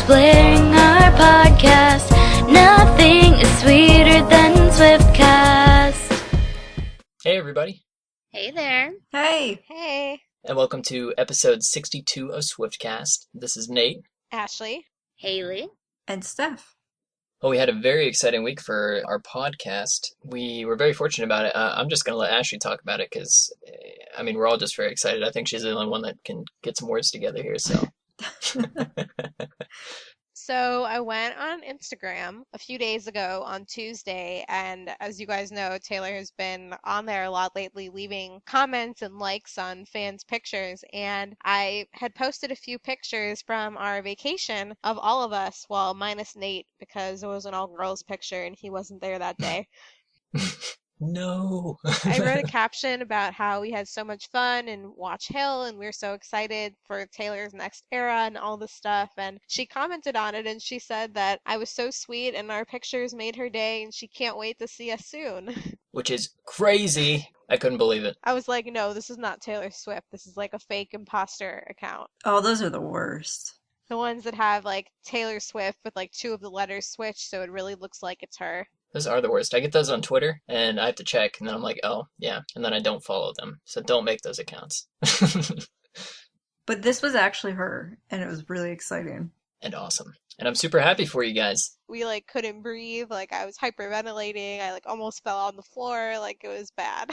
blaring our podcast. Nothing is sweeter than Swiftcast. Hey everybody. Hey there. Hey. Hey. And welcome to episode 62 of Swiftcast. This is Nate. Ashley. Haley. And Steph. Well, we had a very exciting week for our podcast. We were very fortunate about it. I'm just going to let Ashley talk about it because, we're all just very excited. I think she's the only one that can get some words together here, so. So I went on Instagram a few days ago on Tuesday, and as you guys know, Taylor has been on there a lot lately, leaving comments and likes on fans' pictures, and I had posted a few pictures from our vacation of all of us, well, minus Nate, because it was an all-girls picture and he wasn't there that day. No. I wrote a caption about how we had so much fun in Watch Hill and we were so excited for Taylor's next era and all this stuff. And she commented on it and she said that I was so sweet and our pictures made her day and she can't wait to see us soon. Which is crazy. I couldn't believe it. I was like, no, this is not Taylor Swift. This is like a fake imposter account. Oh, those are the worst. The ones that have like Taylor Swift with like two of the letters switched so it really looks like it's her. Those are the worst. I get those on Twitter, and I have to check, and then I'm like, oh, yeah, and then I don't follow them. So don't make those accounts. But this was actually her, and it was really exciting. And awesome. And I'm super happy for you guys. We like couldn't breathe, like I was hyperventilating, I like almost fell on the floor, like it was bad.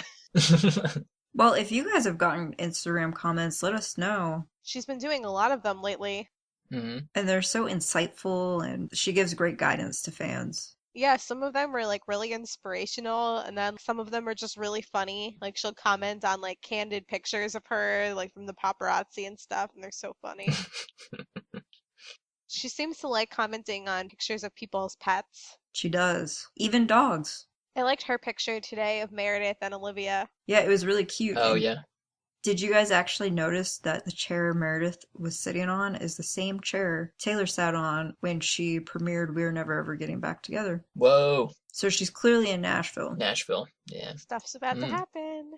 Well, if you guys have gotten Instagram comments, let us know. She's been doing a lot of them lately. Mm-hmm. And they're so insightful, and she gives great guidance to fans. Yeah, some of them were like really inspirational, and then some of them are just really funny. Like she'll comment on like candid pictures of her, like from the paparazzi and stuff, and they're so funny. She seems to like commenting on pictures of people's pets. She does. Even dogs. I liked her picture today of Meredith and Olivia. Yeah, it was really cute. Oh, yeah. Did you guys actually notice that the chair Meredith was sitting on is the same chair Taylor sat on when she premiered We're Never Ever Getting Back Together? Whoa. So she's clearly in Nashville. Nashville, yeah. Stuff's about to happen.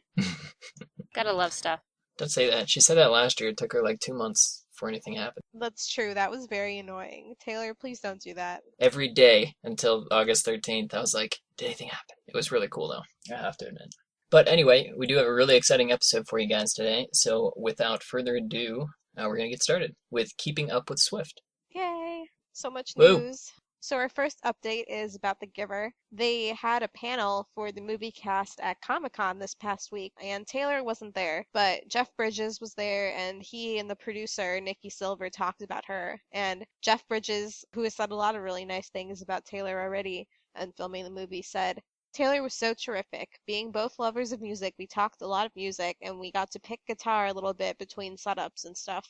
Gotta love stuff. Don't say that. She said that last year. It took her like 2 months before anything happened. That's true. That was very annoying. Taylor, please don't do that. Every day until August 13th, I was like, did anything happen? It was really cool, though. I have to admit. But anyway, we do have a really exciting episode for you guys today. So without further ado, we're going to get started with Keeping Up with Swift. Yay! So much Woo. news. So our first update is about The Giver. They had a panel for the movie cast at Comic-Con this past week, and Taylor wasn't there, but Jeff Bridges was there, and he and the producer, Nikki Silver, talked about her. And Jeff Bridges, who has said a lot of really nice things about Taylor already and filming the movie, said, Taylor was so terrific. Being both lovers of music, we talked a lot of music, and we got to pick guitar a little bit between setups and stuff.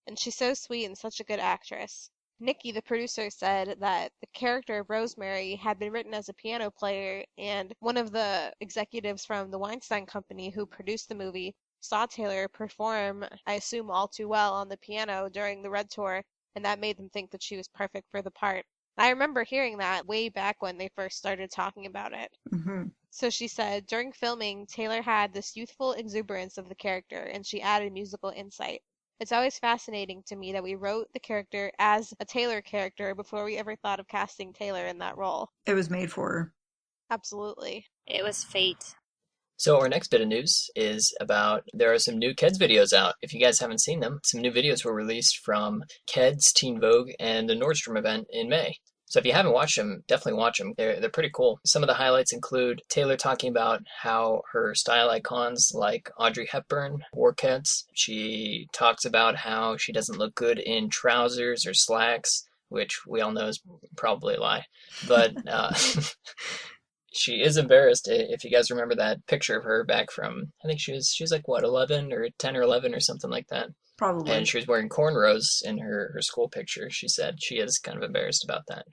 And she's so sweet and such a good actress. Nikki, the producer, said that the character of Rosemary had been written as a piano player, and one of the executives from the Weinstein Company who produced the movie saw Taylor perform, I assume all too well, on the piano during the Red Tour, and that made them think that she was perfect for the part. I remember hearing that way back when they first started talking about it. Mm-hmm. So she said, during filming, Taylor had this youthful exuberance of the character, and she added musical insight. It's always fascinating to me that we wrote the character as a Taylor character before we ever thought of casting Taylor in that role. It was made for her. Absolutely. It was fate. So our next bit of news is about, there are some new Keds videos out. If you guys haven't seen them, some new videos were released from Keds, Teen Vogue, and the Nordstrom event in May. So if you haven't watched them, definitely watch them. They're pretty cool. Some of the highlights include Taylor talking about how her style icons like Audrey Hepburn wore Keds. She talks about how she doesn't look good in trousers or slacks, which we all know is probably a lie. But she is embarrassed. If you guys remember that picture of her back from, I think she was like, what, 11 or 10 or 11 or something like that. Probably. And she was wearing cornrows in her school picture. She said she is kind of embarrassed about that.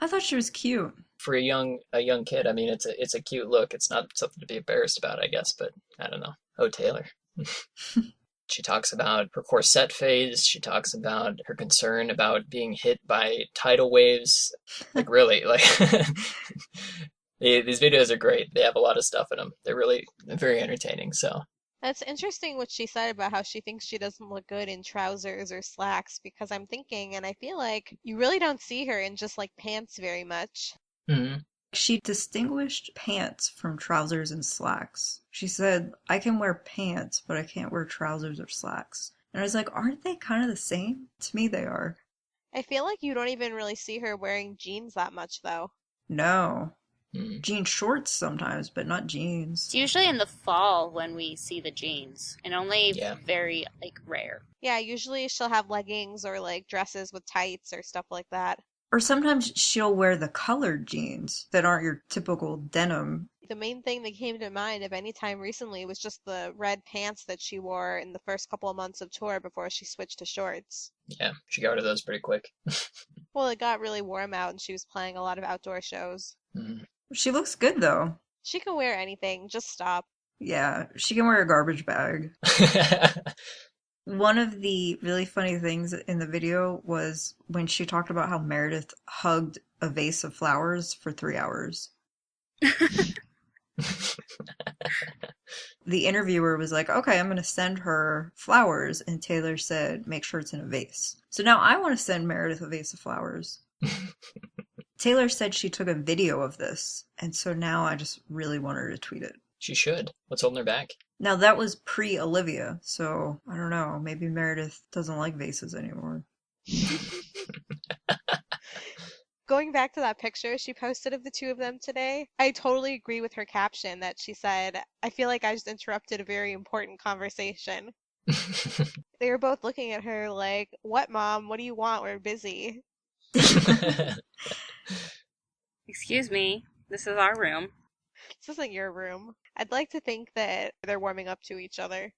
I thought she was cute. For a young kid, I mean, it's a cute look. It's not something to be embarrassed about, I guess, but I don't know. Oh, Taylor. She talks about her corset phase. She talks about her concern about being hit by tidal waves. Like, really, like, these videos are great. They have a lot of stuff in them. They're really very entertaining, so. That's interesting what she said about how she thinks she doesn't look good in trousers or slacks, because I'm thinking, and I feel like you really don't see her in just like pants very much. Hmm. She distinguished pants from trousers and slacks. She said, I can wear pants, but I can't wear trousers or slacks. And I was like, aren't they kind of the same? To me, they are. I feel like you don't even really see her wearing jeans that much, though. No. Hmm. Jean shorts sometimes, but not It's jeans. usually in the fall when we see the jeans, and only Yeah. very, rare. Yeah, usually she'll have leggings or like dresses with tights or stuff like that. Or sometimes she'll wear the colored jeans that aren't your typical denim. The main thing that came to mind of any time recently was just the red pants that she wore in the first couple of months of tour before she switched to shorts. Yeah, she got rid of those pretty quick. Well, it got really warm out and she was playing a lot of outdoor shows. Mhm. She looks good though. She can wear anything, just stop. Yeah, she can wear a garbage bag. One of the really funny things in the video was when she talked about how Meredith hugged a vase of flowers for 3 hours. The interviewer was like, okay, I'm going to send her flowers. And Taylor said, make sure it's in a vase. So now I want to send Meredith a vase of flowers. Taylor said she took a video of this. And so now I just really want her to tweet it. She should. What's holding her back? Now that was pre-Olivia. So I don't know. Maybe Meredith doesn't like vases anymore. Going back to that picture she posted of the two of them today, I totally agree with her caption that she said, I feel like I just interrupted a very important conversation. They were both looking at her like, what, Mom? What do you want? We're busy. Excuse me, this is our room. This isn't your room. I'd like to think that they're warming up to each other.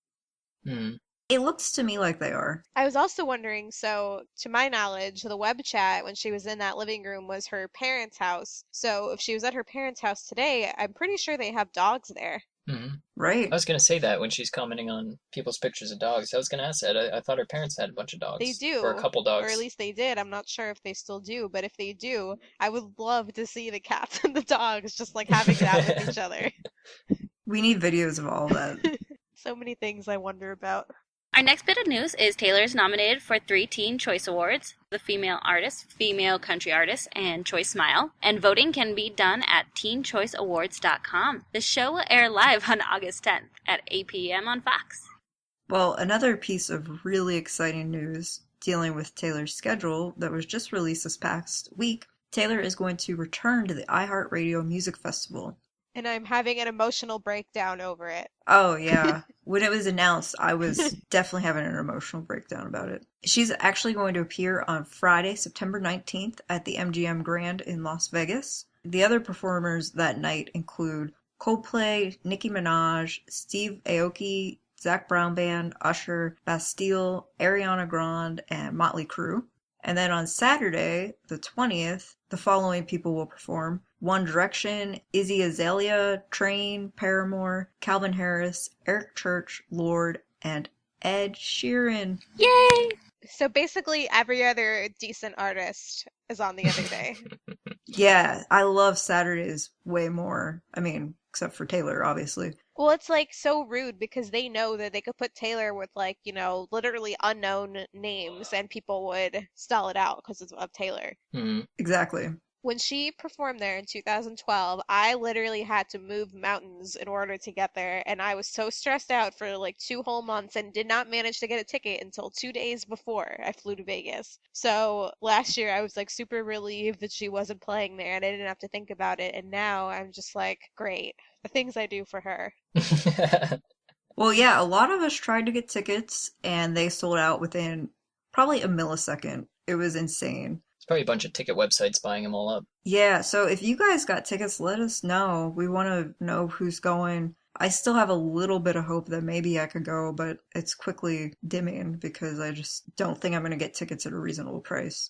Hmm. It looks to me like they are. I was also wondering, so to my knowledge, the web chat when she was in that living room was her parents' house. So if she was at her parents' house today, I'm pretty sure they have dogs there. Hmm. Right. I was going to say that when she's commenting on people's pictures of dogs. I was going to ask that. I thought her parents had a bunch of dogs. They do. Or a couple dogs. Or at least they did. I'm not sure if they still do, but if they do, I would love to see the cats and the dogs just like having it out with each other. We need videos of all that. So many things I wonder about. Our next bit of news is Taylor is nominated for 3 Teen Choice Awards, the Female Artist, Female Country Artist, and Choice Smile. And voting can be done at teenchoiceawards.com. The show will air live on August 10th at 8 p.m. on Fox. Well, another piece of really exciting news dealing with Taylor's schedule that was just released this past week, Taylor is going to return to the iHeartRadio Music Festival. And I'm having an emotional breakdown over it. Oh, yeah. When it was announced, I was definitely having an emotional breakdown about it. She's actually going to appear on Friday, September 19th at the MGM Grand in Las Vegas. The other performers that night include Coldplay, Nicki Minaj, Steve Aoki, Zac Brown Band, Usher, Bastille, Ariana Grande, and Motley Crue. And then on Saturday, the 20th, the following people will perform: One Direction, Izzy Azalea, Train, Paramore, Calvin Harris, Eric Church, Lorde, and Ed Sheeran. Yay! So basically every other decent artist is on the other day. Yeah, I love Saturdays way more. I mean, except for Taylor, obviously. Well, it's like so rude because they know that they could put Taylor with like, literally unknown names and people would stall it out because it's of Taylor. Hmm. Exactly. When she performed there in 2012, I literally had to move mountains in order to get there, and I was so stressed out for like 2 whole months and did not manage to get a ticket until 2 days before I flew to Vegas. So last year I was like super relieved that she wasn't playing there and I didn't have to think about it, and now I'm just like, great, the things I do for her. Well, yeah, a lot of us tried to get tickets, and they sold out within probably a millisecond. It was insane. It's probably a bunch of ticket websites buying them all up. Yeah, so if you guys got tickets, let us know. We want to know who's going. I still have a little bit of hope that maybe I could go, but it's quickly dimming because I just don't think I'm going to get tickets at a reasonable price.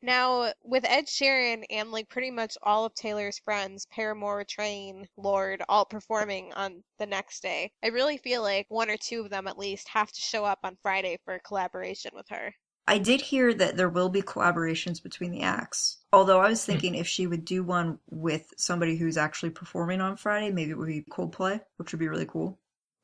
Now, with Ed Sheeran and like pretty much all of Taylor's friends, Paramore, Train, Lorde, all performing on the next day, I really feel like 1 or 2 of them at least have to show up on Friday for a collaboration with her. I did hear that there will be collaborations between the acts. Although I was thinking if she would do one with somebody who's actually performing on Friday, maybe it would be Coldplay, which would be really cool.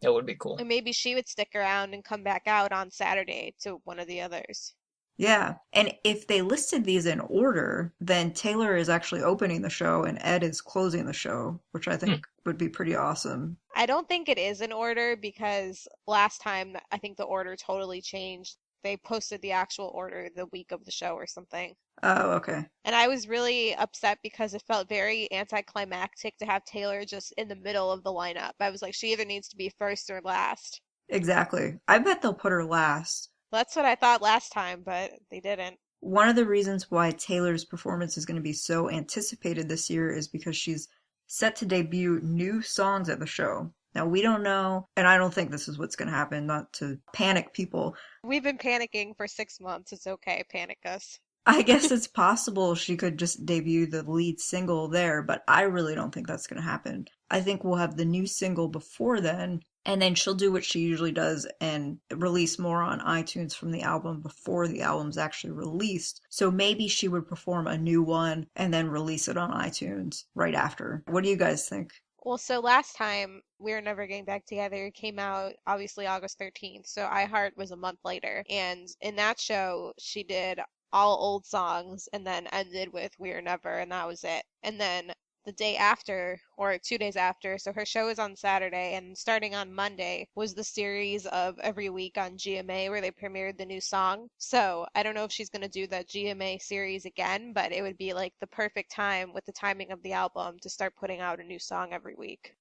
That would be cool. And maybe she would stick around and come back out on Saturday to one of the others. Yeah. And if they listed these in order, then Taylor is actually opening the show and Ed is closing the show, which I think would be pretty awesome. I don't think it is in order because last time I think the order totally changed. They posted the actual order the week of the show or something. Oh, okay. And I was really upset because it felt very anticlimactic to have Taylor just in the middle of the lineup. I was like, she either needs to be first or last. Exactly. I bet they'll put her last. That's what I thought last time, but they didn't. One of the reasons why Taylor's performance is going to be so anticipated this year is because she's set to debut new songs at the show. Now, we don't know, and I don't think this is what's going to happen, not to panic people. We've been panicking for 6 months. It's okay, panic us. I guess it's possible she could just debut the lead single there, but I really don't think that's going to happen. I think we'll have the new single before then, and then she'll do what she usually does and release more on iTunes from the album before the album's actually released. So maybe she would perform a new one and then release it on iTunes right after. What do you guys think? Well, so last time We Were Never Getting Back Together came out obviously August 13th, so I Heart was a month later. And in that show, she did all old songs and then ended with We Were Never, and that was it. And then the day after, or 2 days after, so her show is on Saturday, and starting on Monday was the series of every week on GMA where they premiered the new song. So I don't know if she's going to do the GMA series again, but it would be like the perfect time with the timing of the album to start putting out a new song every week.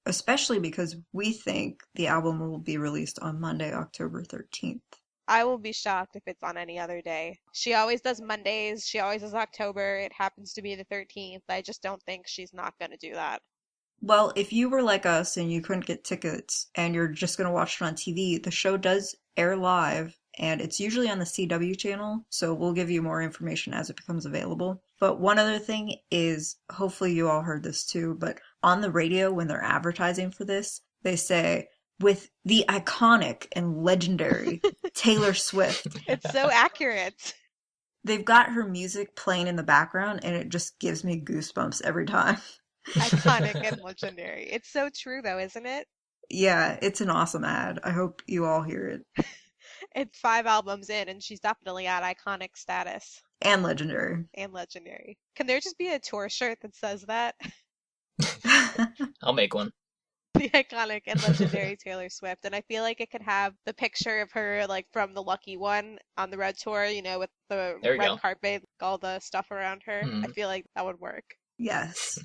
Especially because we think the album will be released on Monday, October 13th. I will be shocked if it's on any other day. She always does Mondays. She always does October. It happens to be the 13th. I just don't think she's not going to do that. Well, if you were like us and you couldn't get tickets and you're just going to watch it on TV, the show does air live and it's usually on the CW channel, so we'll give you more information as it becomes available. But one other thing is, hopefully you all heard this too, but on the radio when they're advertising for this, they say, with the iconic and legendary Taylor Swift. It's so accurate. They've got her music playing in the background and it just gives me goosebumps every time. Iconic and legendary. It's so true though, isn't it? Yeah, it's an awesome ad. I hope you all hear it. It's 5 albums in and she's definitely at iconic status. And legendary. And legendary. Can there just be a tour shirt that says that? I'll make one. The iconic and legendary Taylor Swift. And I feel like it could have the picture of her like from the Lucky One on the Red Tour, you know, with the red carpet, all the stuff around her. I feel like that would work. Yes.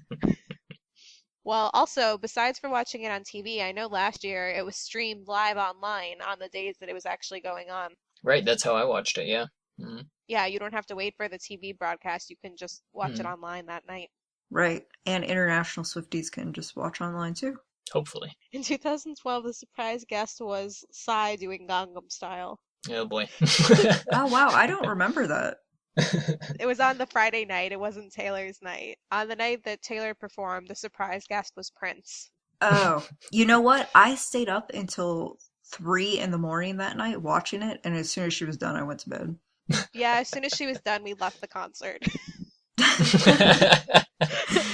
Well, also, besides for watching it on TV, I know last year it was streamed live online on the days that it was actually going on. Right, that's how I watched it, yeah. Mm-hmm. Yeah, you don't have to wait for the TV broadcast. You can just watch it online that night. Right, and international Swifties can just watch online too. Hopefully. In 2012, the surprise guest was Psy doing Gangnam Style. Oh boy. Oh wow, I don't remember that. It was on the Friday night. It wasn't Taylor's night. On the night that Taylor performed, the surprise guest was Prince. Oh, you know what? I stayed up until 3 in the morning that night watching it, and as soon as she was done, I went to bed. Yeah, as soon as she was done, we left the concert.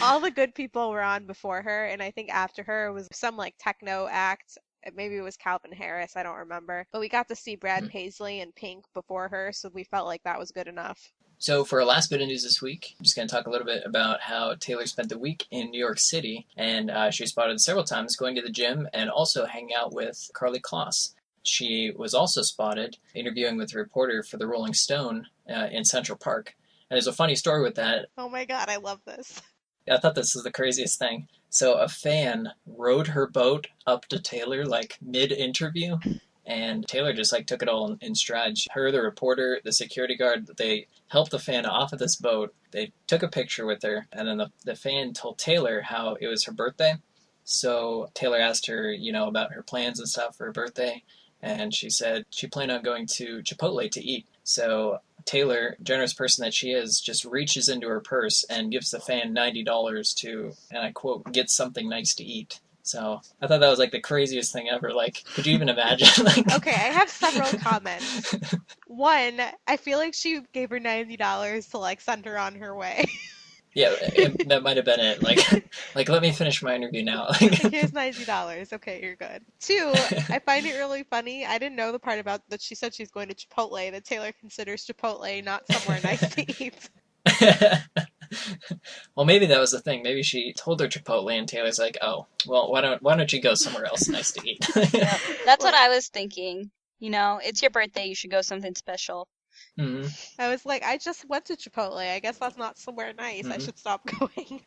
All the good people were on before her, and I think after her was some like techno act. Maybe it was Calvin Harris, I don't remember. But we got to see Brad Paisley and Pink before her, so we felt like that was good enough. So for our last bit of news this week, I'm just going to talk a little bit about how Taylor spent the week in New York City, and she was spotted several times going to the gym and also hanging out with Karlie Kloss. She was also spotted interviewing with a reporter for the Rolling Stone in Central Park. And there's a funny story with that. Oh my god, I love this. I thought this was the craziest thing. So a fan rowed her boat up to Taylor like mid-interview, and Taylor just like took it all in stride. Her, the reporter, the security guard, they helped the fan off of this boat. They took a picture with her, and then the fan told Taylor how it was her birthday. So Taylor asked her, you know, about her plans and stuff for her birthday, and she said she planned on going to Chipotle to eat. So Taylor, generous person that she is, just reaches into her purse and gives the fan $90 to, and I quote, get something nice to eat. So I thought that was like the craziest thing ever. Like, could you even imagine? Okay, I have several comments. One, I feel like she gave her $90 to like send her on her way. Yeah, that might have been it. Like let me finish my interview now. Here's $90. Okay, you're good. 2, I find it really funny. I didn't know the part about that she said she's going to Chipotle, that Taylor considers Chipotle not somewhere nice to eat. Well, maybe that was the thing. Maybe she told her Chipotle, and Taylor's like, "Oh, well, why don't you go somewhere else nice to eat?" Yep. That's what I was thinking. You know, it's your birthday, you should go something special. Hmm. I was like, I just went to Chipotle. I guess that's not somewhere nice. I Mhm. should stop going.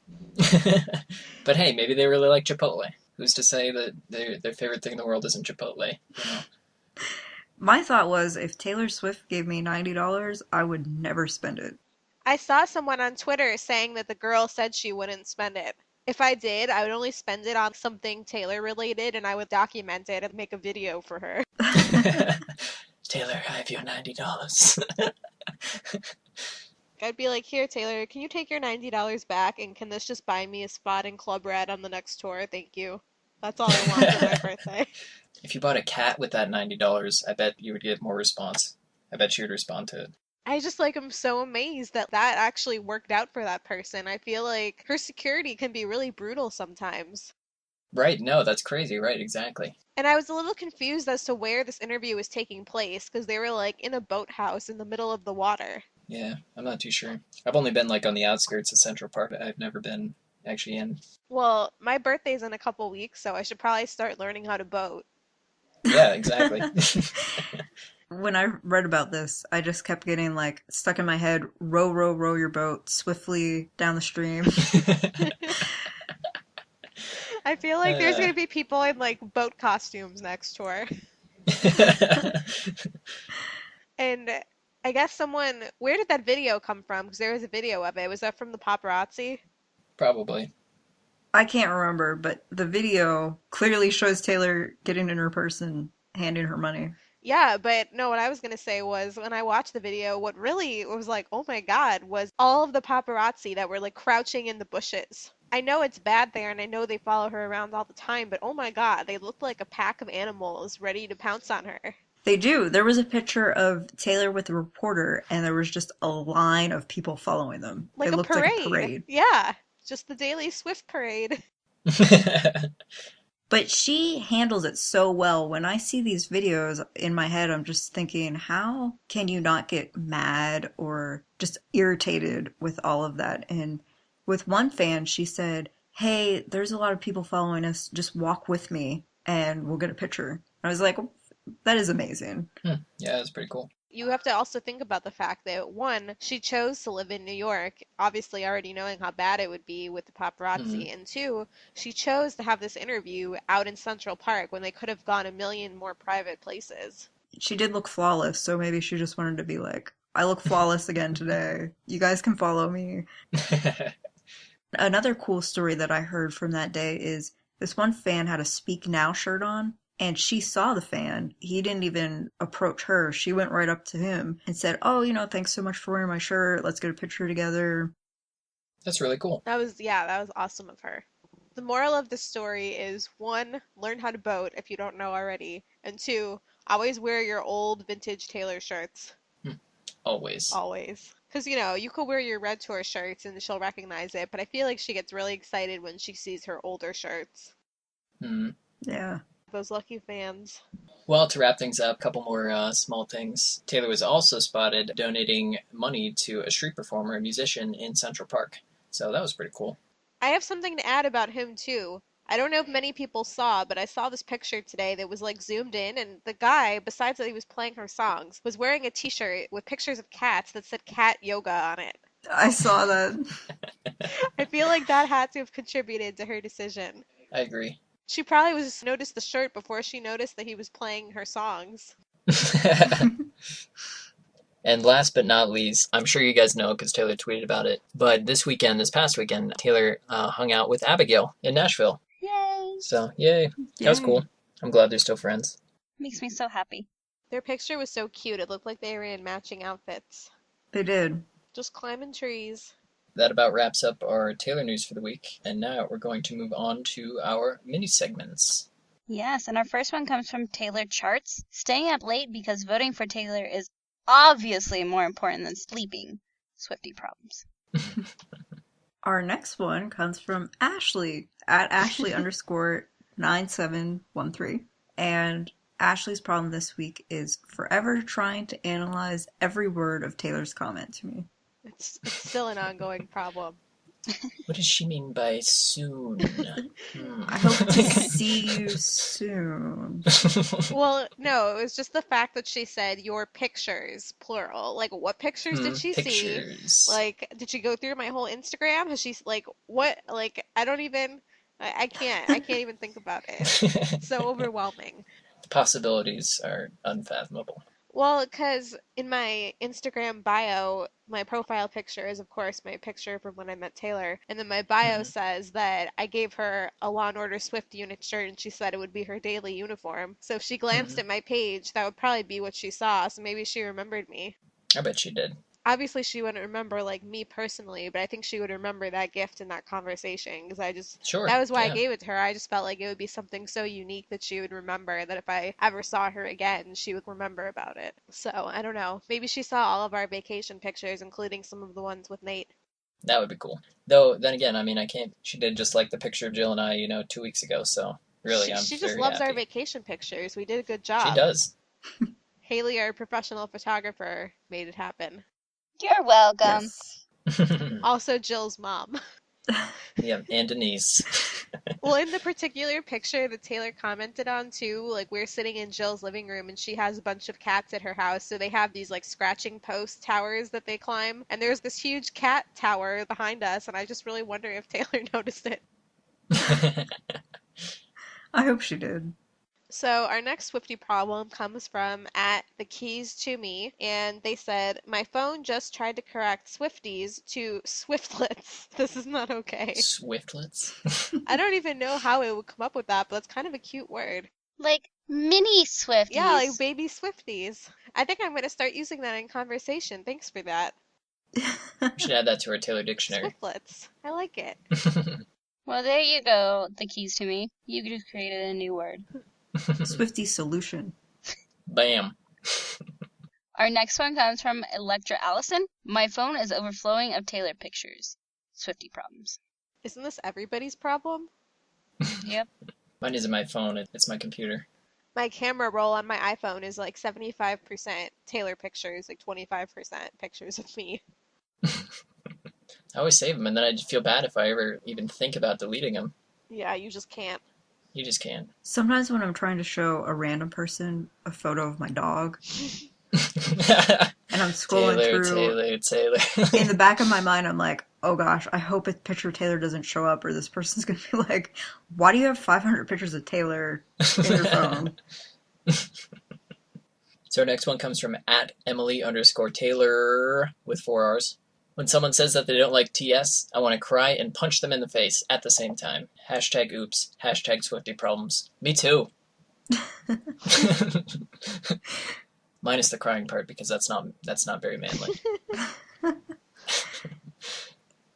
But hey, maybe they really like Chipotle. Who's to say that their favorite thing in the world isn't Chipotle? You know? My thought was if Taylor Swift gave me $90, I would never spend it. I saw someone on Twitter saying that the girl said she wouldn't spend it. If I did, I would only spend it on something Taylor related, and I would document it and make a video for her. Taylor, I have your $90. I'd be like, here, Taylor, can you take your $90 back, and can this just buy me a spot in Club Red on the next tour? Thank you. That's all I want for my birthday. If you bought a cat with that $90, I bet you would get more response. I bet you would respond to it. I just like am so amazed that that actually worked out for that person. I feel like her security can be really brutal sometimes. Right, no, that's crazy, right, exactly. And I was a little confused as to where this interview was taking place because they were like in a boathouse in the middle of the water. Yeah, I'm not too sure. I've only been like on the outskirts of Central Park. I've never been actually in. Well, my birthday's in a couple weeks, so I should probably start learning how to boat. Yeah, exactly. When I read about this, I just kept getting like stuck in my head, row, row, row your boat swiftly down the stream. I feel like there's going to be people in like boat costumes next tour. And I guess someone, where did that video come from? Because there was a video of it. Was that from the paparazzi? Probably. I can't remember, but the video clearly shows Taylor getting in her purse and handing her money. Yeah, but no, what I was going to say was when I watched the video, what really was like, oh my God, was all of the paparazzi that were like crouching in the bushes. I know it's bad there and I know they follow her around all the time, but oh my God, they looked like a pack of animals ready to pounce on her. They do. There was a picture of Taylor with a reporter, and there was just a line of people following them. Like It a looked parade. like a parade. Yeah, just the daily Swift parade. But she handles it so well. When I see these videos in my head, I'm just thinking, how can you not get mad or just irritated with all of that? And with one fan, she said, hey, there's a lot of people following us. Just walk with me and we'll get a picture. I was like, that is amazing. Yeah, that's pretty cool. You have to also think about the fact that, one, she chose to live in New York, obviously already knowing how bad it would be with the paparazzi, and two, she chose to have this interview out in Central Park when they could have gone a million more private places. She did look flawless, so maybe she just wanted to be like, I look flawless again today. You guys can follow me. Another cool story that I heard from that day is this one fan had a Speak Now shirt on. And she saw the fan. He didn't even approach her. She went right up to him and said, oh, thanks so much for wearing my shirt. Let's get a picture together. That's really cool. That was awesome of her. The moral of the story is, one, learn how to boat if you don't know already. And two, always wear your old vintage Taylor shirts. Always. Always. Because, you could wear your Red Tour shirts and she'll recognize it, but I feel like she gets really excited when she sees her older shirts. Yeah. Those lucky fans. Well, to wrap things up, a couple more small things. Taylor was also spotted donating money to a street performer, a musician in Central Park. So that was pretty cool. I have something to add about him, too. I don't know if many people saw, but I saw this picture today that was like zoomed in, and the guy, besides that he was playing her songs, was wearing a t-shirt with pictures of cats that said cat yoga on it. I saw that. I feel like that had to have contributed to her decision. I agree. She probably noticed the shirt before she noticed that he was playing her songs. And last but not least, I'm sure you guys know because Taylor tweeted about it, but this past weekend, Taylor hung out with Abigail in Nashville. Yay! So, yay. That was cool. I'm glad they're still friends. Makes me so happy. Their picture was so cute. It looked like they were in matching outfits. They did. Just climbing trees. That about wraps up our Taylor news for the week. And now we're going to move on to our mini segments. Yes, and our first one comes from Taylor Charts. Staying up late because voting for Taylor is obviously more important than sleeping. Swiftie problems. Our next one comes from Ashley at Ashley_9713. And Ashley's problem this week is forever trying to analyze every word of Taylor's comment to me. It's still an ongoing problem. What does she mean by soon? I hope to see you soon. Well, no, it was just the fact that she said your pictures, plural. Like, what pictures did she see? Pictures. Like, did she go through my whole Instagram? Has she, like, what? Like, I don't even, I can't even think about it. It's so overwhelming. The possibilities are unfathomable. Well, because in my Instagram bio, my profile picture is, of course, my picture from when I met Taylor. And then my bio says that I gave her a Law & Order Swift unit shirt, and she said it would be her daily uniform. So if she glanced at my page, that would probably be what she saw. So maybe she remembered me. I bet she did. Obviously, she wouldn't remember, like, me personally, but I think she would remember that gift and that conversation, because Sure. that was why yeah. I gave it to her. I just felt like it would be something so unique that she would remember, that if I ever saw her again, she would remember about it. So, I don't know. Maybe she saw all of our vacation pictures, including some of the ones with Nate. That would be cool. Though, then again, I mean, I can't. She did just like the picture of Jill and I, 2 weeks ago. So really, I'm She very just loves happy. our vacation pictures. We did a good job. She does. Haley, our professional photographer, made it happen. You're welcome. Yes. Also, Jill's mom. Yeah, and Denise. Well, in the particular picture that Taylor commented on too, like we're sitting in Jill's living room and she has a bunch of cats at her house, so they have these like scratching post towers that they climb, and there's this huge cat tower behind us, and I just really wonder if Taylor noticed it. I hope she did. So our next Swiftie problem comes from at the keys to me, and they said, my phone just tried to correct Swifties to Swiftlets. This is not okay. Swiftlets? I don't even know how it would come up with that, but it's kind of a cute word. Like mini Swifties. Yeah, like baby Swifties. I think I'm going to start using that in conversation. Thanks for that. We should add that to our Taylor dictionary. Swiftlets. I like it. Well, there you go, the keys to me. You just created a new word. Swiftie solution. Bam. Our next one comes from Electra Allison. My phone is overflowing of Taylor pictures. Swiftie problems. Isn't this everybody's problem? Yep. Mine isn't my phone, it's my computer. My camera roll on my iPhone is like 75% Taylor pictures, like 25% pictures of me. I always save them, and then I feel bad if I ever even think about deleting them. Yeah, you just can't. You just can't. Sometimes when I'm trying to show a random person a photo of my dog, and I'm scrolling through, Taylor. in the back of my mind, I'm like, oh gosh, I hope a picture of Taylor doesn't show up, or this person's going to be like, why do you have 500 pictures of Taylor in your phone? So our next one comes from at Emily_Taylor with 4 R's. When someone says that they don't like TS, I want to cry and punch them in the face at the same time. Hashtag oops. Hashtag Swiftie problems. Me too. Minus the crying part, because that's not very manly.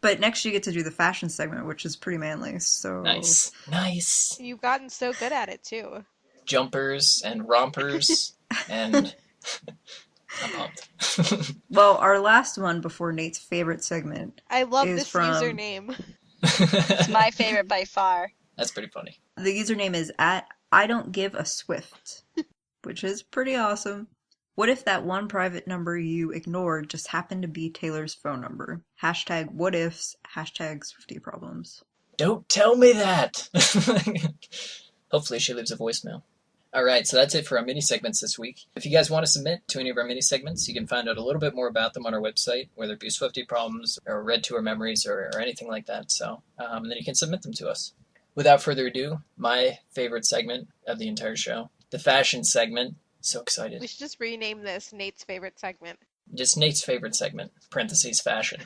But next you get to do the fashion segment, which is pretty manly, so... Nice. You've gotten so good at it too. Jumpers and rompers and... I'm pumped. Well, our last one before Nate's favorite segment I love is this from... username. It's my favorite by far. That's pretty funny. The username is at I don't give a Swift, which is pretty awesome. What if that one private number you ignored just happened to be Taylor's phone number? Hashtag what ifs, hashtag Swiftie problems. Don't tell me that! Hopefully she leaves a voicemail. Alright, so that's it for our mini segments this week. If you guys want to submit to any of our mini segments, you can find out a little bit more about them on our website, whether it be Swiftie problems or Red Tour memories or anything like that. So, and then you can submit them to us. Without further ado, my favorite segment of the entire show, the fashion segment. So excited. We should just rename this Nate's favorite segment. Just Nate's favorite segment, parentheses fashion.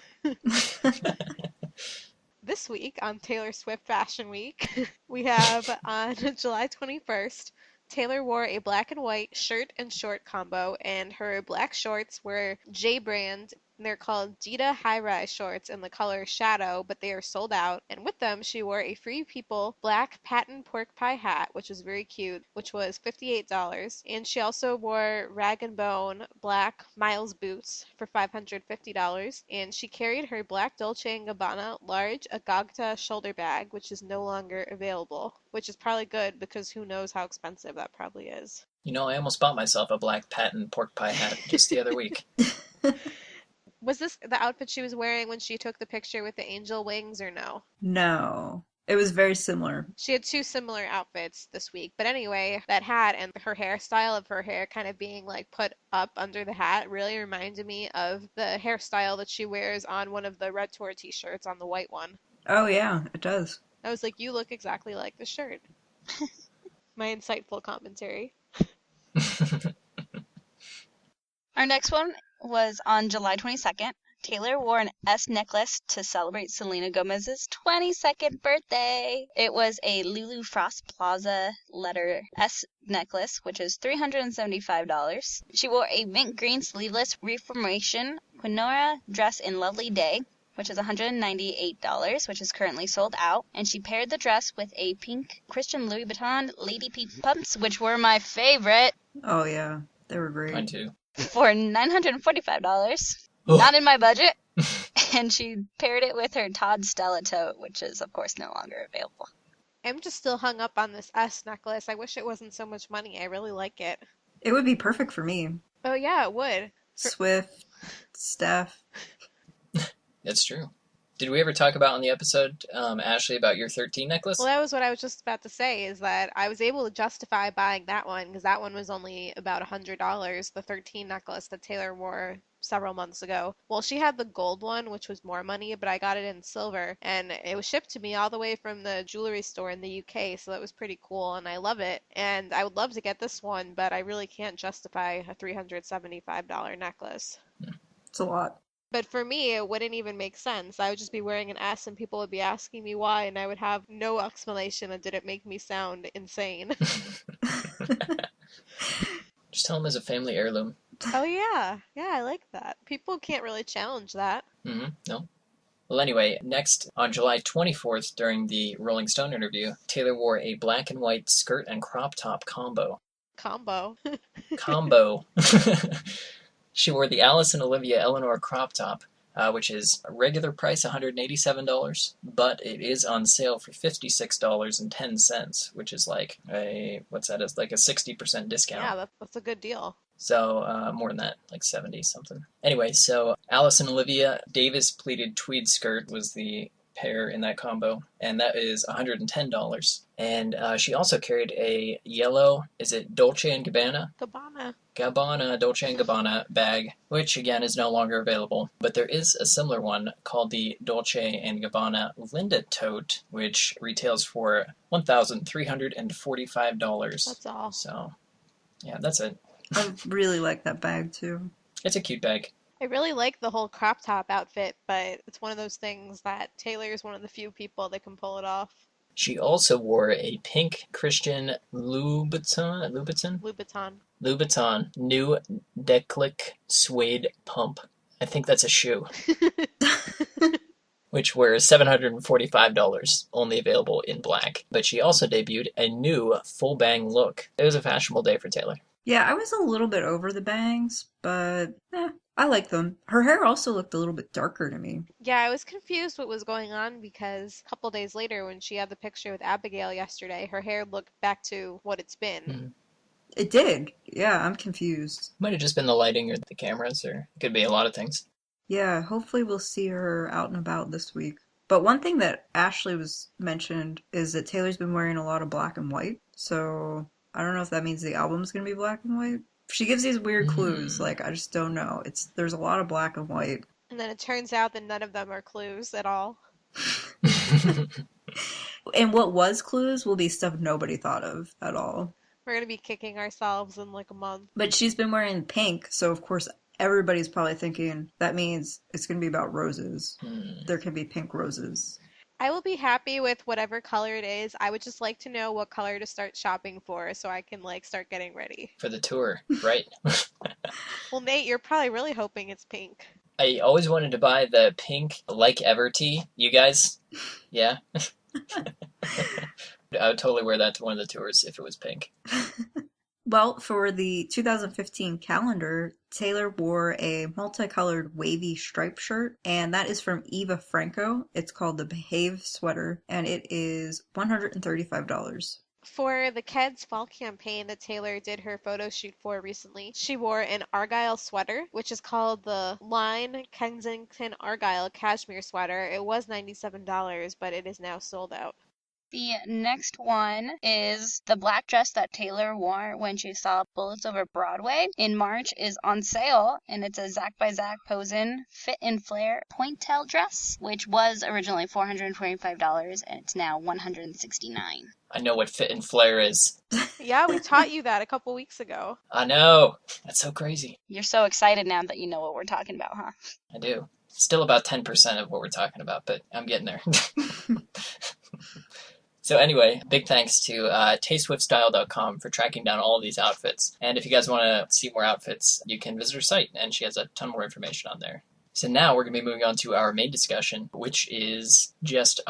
This week on Taylor Swift Fashion Week, we have on July 21st, Taylor wore a black and white shirt and short combo, and her black shorts were J brand And they're called Dita high-rise shorts in the color Shadow, but they are sold out. And with them, she wore a Free People black patent pork pie hat, which was very cute, which was $58. And she also wore Rag & Bone black Miles boots for $550. And she carried her black Dolce & Gabbana large Agagta shoulder bag, which is no longer available, which is probably good because who knows how expensive that probably is. You know, I almost bought myself a black patent pork pie hat just the other week. Was this the outfit she was wearing when she took the picture with the angel wings or no? No. It was very similar. She had two similar outfits this week. But anyway, that hat and her hairstyle of her hair kind of being like put up under the hat really reminded me of the hairstyle that she wears on one of the Red Tour t-shirts on the white one. Oh, yeah, it does. I was like, you look exactly like the shirt. My insightful commentary. Our next one was on July 22nd. Taylor wore an S necklace to celebrate Selena Gomez's 22nd birthday. It was a Lulu Frost Plaza letter S necklace, which is $375. She wore a mint green sleeveless Reformation quinoa dress in Lovely Day, which is $198, which is currently sold out. And she paired the dress with a pink Christian Louis Vuitton Lady Peep pumps, which were my favorite. Oh, yeah. They were great. Mine too. For $945. Oh. Not in my budget. And she paired it with her Todd Stella tote, which is, of course, no longer available. I'm just still hung up on this S necklace. I wish it wasn't so much money. I really like it. It would be perfect for me. Oh, yeah, it would. Swift, Steph. That's true. Did we ever talk about on the episode, Ashley, about your 13 necklace? Well, that was what I was just about to say, is that I was able to justify buying that one because that one was only about $100, the 13 necklace that Taylor wore several months ago. Well, she had the gold one, which was more money, but I got it in silver, and it was shipped to me all the way from the jewelry store in the UK, so that was pretty cool, and I love it. And I would love to get this one, but I really can't justify a $375 necklace. It's a lot. But for me, it wouldn't even make sense. I would just be wearing an S and people would be asking me why, and I would have no explanation that didn't make me sound insane. Just tell them as a family heirloom. Oh, yeah. Yeah, I like that. People can't really challenge that. No. Well, anyway, next, on July 24th, during the Rolling Stone interview, Taylor wore a black and white skirt and crop top combo. Combo. She wore the Alice and Olivia Eleanor crop top, which is a regular price $187, but it is on sale for $56.10, which is like what's that? It's like a 60% discount. Yeah, that's a good deal. So more than that, like 70 something. Anyway, so Alice and Olivia Davis pleated tweed skirt was the pair in that combo, and that is $110. And she also carried a yellow, is it Dolce & Gabbana? Dolce & Gabbana bag, which again is no longer available. But there is a similar one called the Dolce & Gabbana Linda tote, which retails for $1,345. That's all. So, yeah, that's it. I really like that bag, too. It's a cute bag. I really like the whole crop top outfit, but it's one of those things that Taylor is one of the few people that can pull it off. She also wore a pink Christian Louboutin new Declic suede pump. I think that's a shoe. Which were $745, only available in black. But she also debuted a new full bang look. It was a fashionable day for Taylor. Yeah, I was a little bit over the bangs, but I like them. Her hair also looked a little bit darker to me. Yeah, I was confused what was going on because a couple days later when she had the picture with Abigail yesterday, her hair looked back to what it's been. Mm-hmm. It did. Yeah, I'm confused. Might have just been the lighting or the cameras, or it could be a lot of things. Yeah, hopefully we'll see her out and about this week. But one thing that Ashley was mentioned is that Taylor's been wearing a lot of black and white, so I don't know if that means the album's going to be black and white. She gives these weird clues, like, I just don't know. There's a lot of black and white. And then it turns out that none of them are clues at all. And what was clues will be stuff nobody thought of at all. We're going to be kicking ourselves in like a month. But she's been wearing pink, so of course everybody's probably thinking that means it's going to be about roses. There can be pink roses. I will be happy with whatever color it is. I would just like to know what color to start shopping for so I can like start getting ready. For the tour, right? Well, Nate, you're probably really hoping it's pink. I always wanted to buy the pink Like Ever tee. You guys? Yeah? I would totally wear that to one of the tours if it was pink. Well, for the 2015 calendar, Taylor wore a multicolored wavy striped shirt, and that is from Eva Franco. It's called the Behave sweater, and it is $135. For the Keds fall campaign that Taylor did her photo shoot for recently, she wore an Argyle sweater, which is called the Line Kensington Argyle Cashmere Sweater. It was $97, but it is now sold out. The next one is the black dress that Taylor wore when she saw Bullets Over Broadway in March is on sale, and it's a Zac by Zac Posen Fit and Flare pointel dress, which was originally $425, and it's now $169. I know what fit and flare is. Yeah, we taught you that a couple weeks ago. I know. That's so crazy. You're so excited now that you know what we're talking about, huh? I do. Still about 10% of what we're talking about, but I'm getting there. So anyway, big thanks to tayswiftstyle.com for tracking down all of these outfits. And if you guys want to see more outfits, you can visit her site, and she has a ton more information on there. So now we're going to be moving on to our main discussion, which is just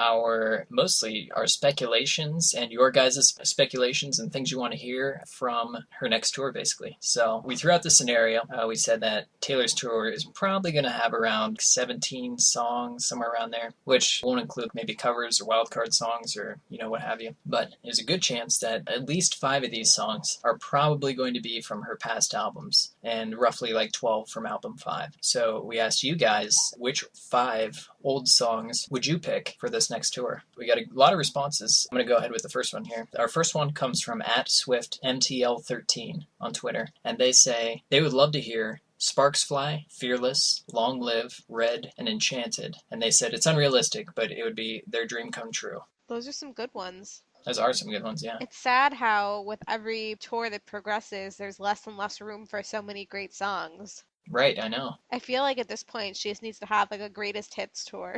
mostly our speculations and your guys' speculations and things you want to hear from her next tour, basically. So we threw out the scenario. We said that Taylor's tour is probably going to have around 17 songs, somewhere around there, which won't include maybe covers or wildcard songs or, what have you. But there's a good chance that at least 5 of these songs are probably going to be from her past albums, and roughly like 12 from album 5. So we asked you guys, which 5 old songs would you pick for this next tour? We got a lot of responses. I'm going to go ahead with the first one here. Our first one comes from @SwiftMTL13 on Twitter, and they say they would love to hear Sparks Fly, Fearless, Long Live, Red, and Enchanted. And they said it's unrealistic, but it would be their dream come true. Those are some good ones. Those are some good ones, yeah. It's sad how with every tour that progresses, there's less and less room for so many great songs. Right, I know. I feel like at this point, she just needs to have like a greatest hits tour.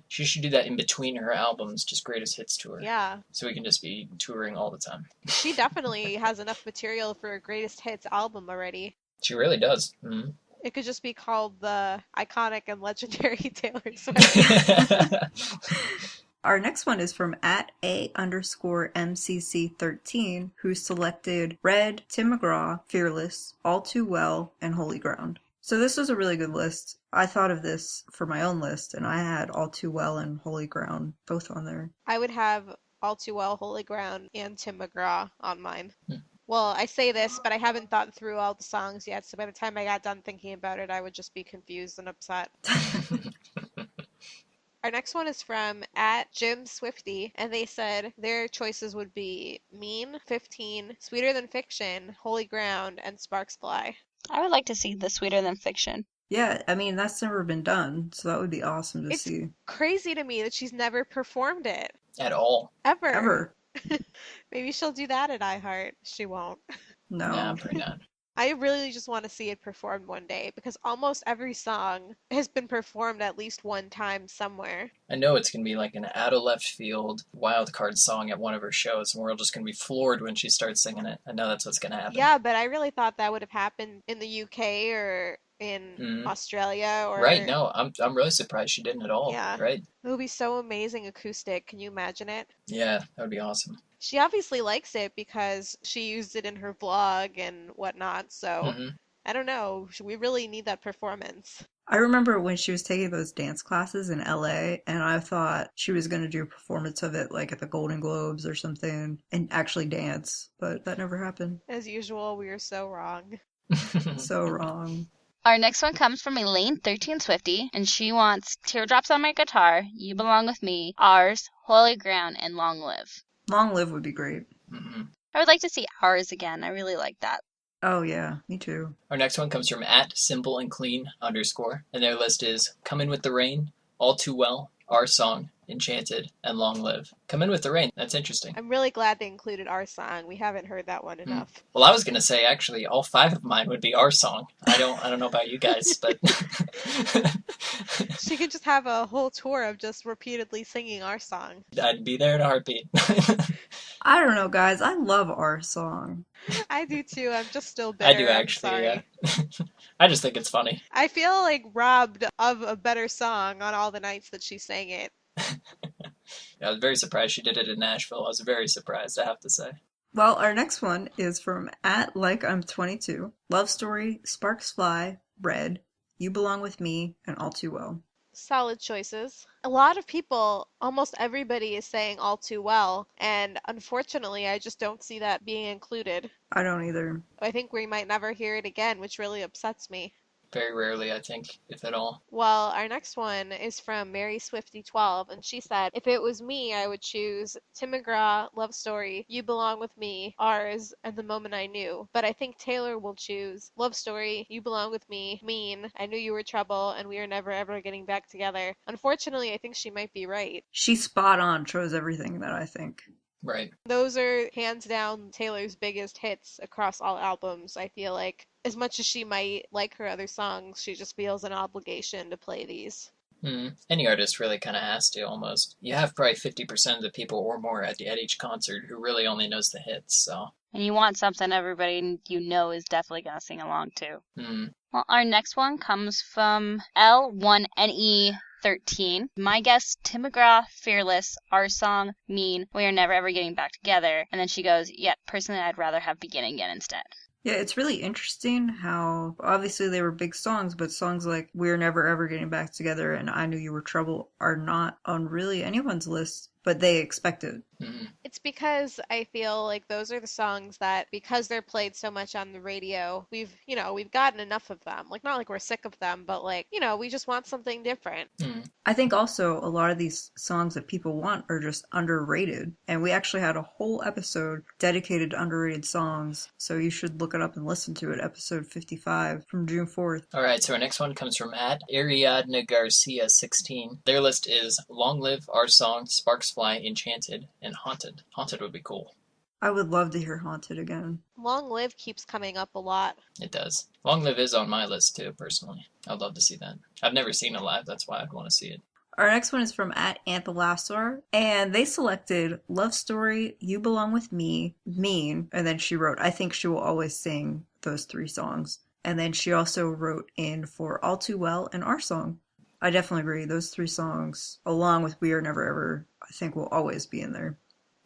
She should do that in between her albums, just greatest hits tour. Yeah. So we can just be touring all the time. She definitely has enough material for a greatest hits album already. She really does. Mm-hmm. It could just be called the iconic and legendary Taylor Swift. Our next one is from @A_MCC13, who selected Red, Tim McGraw, Fearless, All Too Well, and Holy Ground. So this was a really good list. I thought of this for my own list, and I had All Too Well and Holy Ground both on there. I would have All Too Well, Holy Ground, and Tim McGraw on mine. Well, I say this, but I haven't thought through all the songs yet, so by the time I got done thinking about it, I would just be confused and upset. Our next one is from @JimSwifty, and they said their choices would be Mean, 15, Sweeter Than Fiction, Holy Ground, and Sparks Fly. I would like to see the Sweeter Than Fiction. Yeah, I mean, that's never been done, so that would be awesome to see. Crazy to me that she's never performed it. At all. Ever. Maybe she'll do that at iHeart. She won't. No. Nah, probably not. I really just want to see it performed one day because almost every song has been performed at least one time somewhere. I know it's going to be like an out of left field wildcard song at one of her shows, and we're all just going to be floored when she starts singing it. I know that's what's going to happen. Yeah, but I really thought that would have happened in the UK or in Australia or Right, no, I'm really surprised she didn't at all. Yeah. Right? It would be so amazing acoustic. Can you imagine it? Yeah, that would be awesome. She obviously likes it because she used it in her vlog and whatnot, so I don't know. We really need that performance. I remember when she was taking those dance classes in LA, and I thought she was going to do a performance of it like at the Golden Globes or something and actually dance, but that never happened. As usual, we are so wrong. So wrong. Our next one comes from Elaine13Swifty, and she wants Teardrops on My Guitar, You Belong With Me, Ours, Holy Ground, and Long Live. Long Live would be great. I would like to see Ours again. I really like that. Oh yeah, me too. Our next one comes from @simpleandclean_, and their list is Come In With The Rain, All Too Well, Our Song, Enchanted, and Long Live. Come in with the rain. That's interesting. I'm really glad they included our song. We haven't heard that one enough. Well, I was gonna say actually all 5 of mine would be our song. I don't know about you guys, but She could just have a whole tour of just repeatedly singing our song. I'd be there in a heartbeat. I don't know, guys. I love our song. I do too. I'm just still I bitter. do I'm actually, sorry. yeah. I just think it's funny. I feel like robbed of a better song on all the nights that she sang it. I was very surprised she did it in Nashville. I was very surprised, I have to say. Well, our next one is from @LikeI'm22. Love Story, Sparks Fly, Red, You Belong With Me, and All Too Well. Solid choices. A lot of people, almost everybody, is saying All Too Well, and unfortunately, I just don't see that being included. I don't either. I think we might never hear it again, which really upsets me. Very rarely, I think, if at all. Well, our next one is from Mary Swifty12, and she said, if it was me, I would choose Tim McGraw, Love Story, You Belong With Me, Ours, and The Moment I Knew. But I think Taylor will choose Love Story, You Belong With Me, Mean, I Knew You Were Trouble, and We Are Never Ever Getting Back Together. Unfortunately, I think she might be right. She's spot on, chose everything that I think. Right. Those are hands down Taylor's biggest hits across all albums, I feel like. As much as she might like her other songs, she just feels an obligation to play these. Any artist really kind of has to, almost. You have probably 50% of the people or more at each concert who really only knows the hits, so... And you want something everybody you know is definitely going to sing along to. Mm. Well, our next one comes from L1NE13. My guess, Tim McGraw, Fearless, our song, Mean, We Are Never Ever Getting Back Together. And then she goes, yeah, personally, I'd rather have Begin Again instead. Yeah, it's really interesting how obviously they were big songs, but songs like We're Never Ever Getting Back Together and I Knew You Were Trouble are not on really anyone's list, but they expect it. Mm. It's because I feel like those are the songs that, because they're played so much on the radio, we've gotten enough of them. Like, not like we're sick of them, but like, we just want something different. Mm. I think also a lot of these songs that people want are just underrated. And we actually had a whole episode dedicated to underrated songs. So you should look it up and listen to it, episode 55 from June 4th. All right, so our next one comes from Ariadna Garcia 16. Their list is Long Live, Our Song, Sparks Fly, Enchanted, and Haunted. Haunted would be cool. I would love to hear Haunted again. Long Live keeps coming up a lot. It does. Long Live is on my list too, personally. I'd love to see that. I've never seen it live, that's why I'd want to see it. Our next one is from @Antholassar, and they selected Love Story, You Belong With Me, Mean, and then she wrote, I think she will always sing those 3 songs. And then she also wrote in for All Too Well and Our Song. I definitely agree. Those 3 songs, along with We Are Never Ever, I think will always be in there.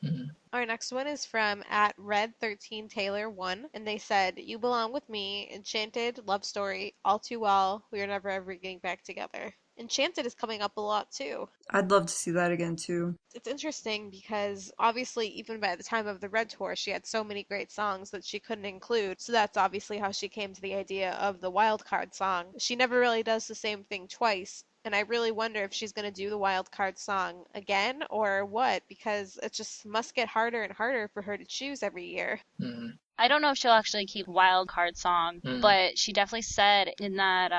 Mm-hmm. Our next one is from @Red13Taylor1, and they said, You Belong With Me, Enchanted, Love Story, All Too Well, We Are Never Ever Getting Back Together. Enchanted is coming up a lot too. I'd love to see that again too. It's interesting because obviously even by the time of the Red Tour she had so many great songs that she couldn't include, so that's obviously how she came to the idea of the wild card song. She never really does the same thing twice, and I really wonder if she's going to do the wild card song again or what, because it just must get harder and harder for her to choose every year. Mm-hmm. I don't know if she'll actually keep wild card song, but she definitely said in that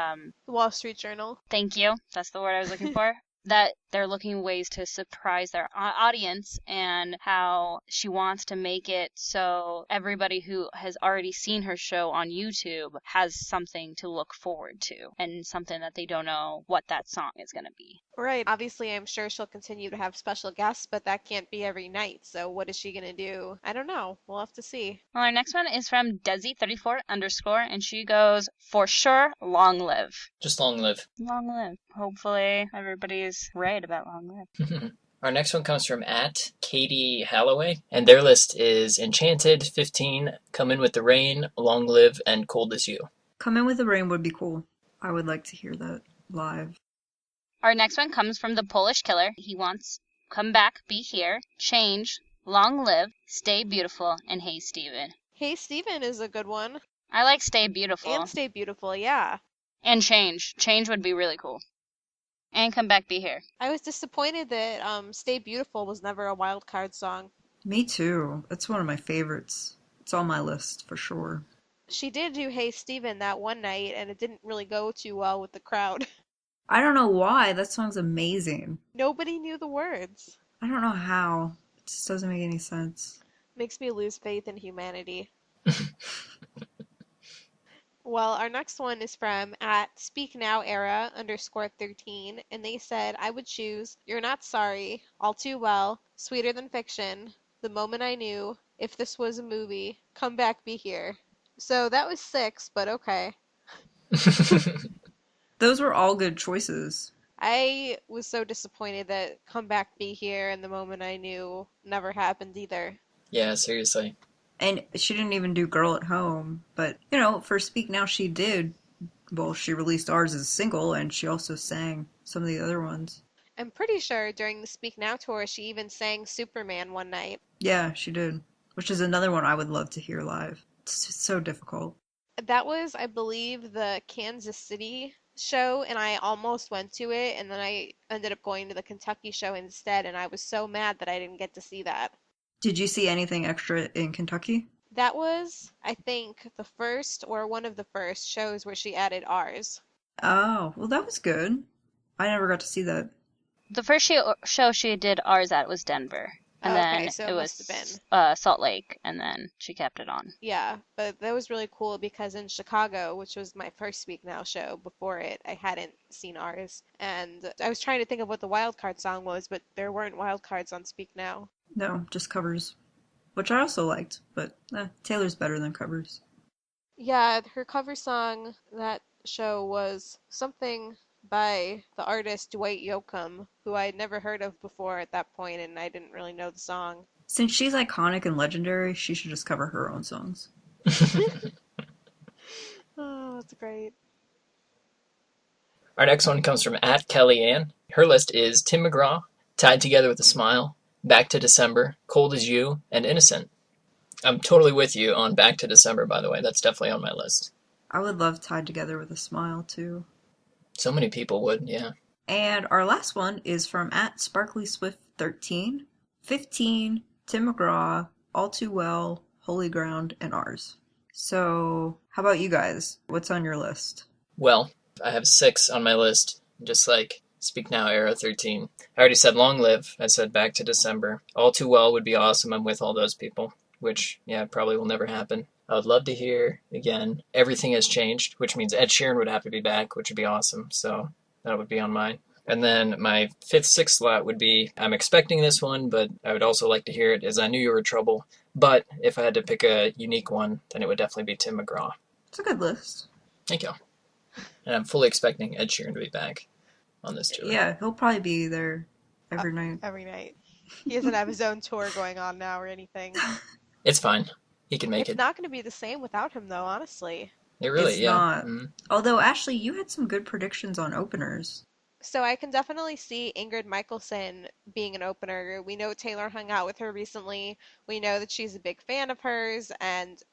The Wall Street Journal. Thank you. That's the word I was looking for. That they're looking ways to surprise their audience, and how she wants to make it so everybody who has already seen her show on YouTube has something to look forward to, and something that they don't know what that song is going to be. Right. Obviously, I'm sure she'll continue to have special guests, but that can't be every night. So what is she going to do? I don't know. We'll have to see. Well, our next one is from Desi34_, and she goes, for sure, Long Live. Just Long Live. Long Live. Hopefully everybody's right about Long Live. Our next one comes from @Katie Halloway, and their list is Enchanted, 15, Come In With The Rain, Long Live, and Cold As You. Come In With The Rain would be cool. I would like to hear that live. Our next one comes from the Polish Killer. He wants Come Back, Be Here, Change, Long Live, Stay Beautiful, and Hey Steven. Hey Steven is a good one. I like Stay Beautiful. And Stay Beautiful, yeah. And Change. Change would be really cool. And Come Back, Be Here. I was disappointed that Stay Beautiful was never a wild card song. Me too. That's one of my favorites. It's on my list for sure. She did do Hey Steven that one night, and it didn't really go too well with the crowd. I don't know why. That song's amazing. Nobody knew the words. I don't know how. It just doesn't make any sense. Makes me lose faith in humanity. Well, our next one is from @SpeakNowEra_13, and they said, I would choose You're Not Sorry, All Too Well, Sweeter Than Fiction, The Moment I Knew, If This Was a Movie, Come Back Be Here. So that was 6, but okay. Those were all good choices. I was so disappointed that Come Back Be Here and The Moment I Knew never happened either. Yeah, seriously. And she didn't even do Girl at Home. But, for Speak Now she did. Well, she released ours as a single, and she also sang some of the other ones. I'm pretty sure during the Speak Now tour she even sang Superman one night. Yeah, she did. Which is another one I would love to hear live. It's just so difficult. That was, I believe, the Kansas City show, and I almost went to it, and then I ended up going to the Kentucky show instead, and I was so mad that I didn't get to see that. Did you see anything extra in Kentucky? That was, I think, the first or one of the first shows where she added ours. Oh, well, that was good. I never got to see that. The first show she did ours at was Denver. And Okay, then so it it was must have Salt Lake, and then she kept it on. Yeah, but that was really cool because in Chicago, which was my first Speak Now show before it, I hadn't seen ours. And I was trying to think of what the wild card song was, but there weren't wild cards on Speak Now. No, just covers. Which I also liked, but Taylor's better than covers. Yeah, her cover song that show was something by the artist Dwight Yoakam, who I had never heard of before at that point, and I didn't really know the song. Since she's iconic and legendary, she should just cover her own songs. Oh, that's great. Our next one comes from @KellyAnn. Her list is Tim McGraw, Tied Together with a Smile, Back to December, Cold as You, and Innocent. I'm totally with you on Back to December, by the way. That's definitely on my list. I would love Tied Together with a Smile, too. So many people would, yeah. And our last one is from @SparklySwift13, 15, Tim McGraw, All Too Well, Holy Ground, and ours. So, how about you guys? What's on your list? Well, I have 6 on my list, just like Speak Now Era 13. I already said Long Live. I said Back to December. All Too Well would be awesome. I'm with all those people, which, yeah, probably will never happen. I would love to hear, again, Everything Has Changed, which means Ed Sheeran would have to be back, which would be awesome. So that would be on mine. And then my 5th, 6th slot would be, I'm expecting this one, but I would also like to hear it, is I Knew You Were Trouble. But if I had to pick a unique one, then it would definitely be Tim McGraw. It's a good list. Thank you. And I'm fully expecting Ed Sheeran to be back on this tour. Yeah, he'll probably be there every night. Every night. He doesn't have his own tour going on now or anything. It's fine. He can make It's it. not going to be the same without him, though, honestly. It really, It's yeah. not. Mhm. Although, Ashley, you had some good predictions on openers. So I can definitely see Ingrid Michaelson being an opener. We know Taylor hung out with her recently. We know that she's a big fan of hers, and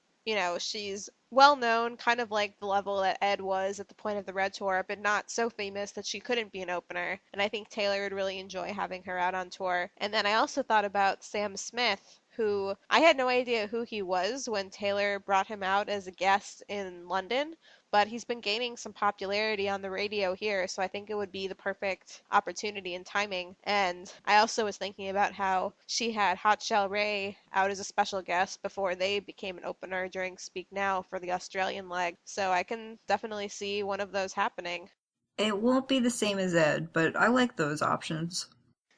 she's well known, kind of like the level that Ed was at the point of the Red Tour, but not so famous that she couldn't be an opener. And I think Taylor would really enjoy having her out on tour. And then I also thought about Sam Smith, who I had no idea who he was when Taylor brought him out as a guest in London, but he's been gaining some popularity on the radio here, so I think it would be the perfect opportunity and timing. And I also was thinking about how she had Hot Shell Ray out as a special guest before they became an opener during Speak Now for the Australian leg, so I can definitely see one of those happening. It won't be the same as Ed, but I like those options.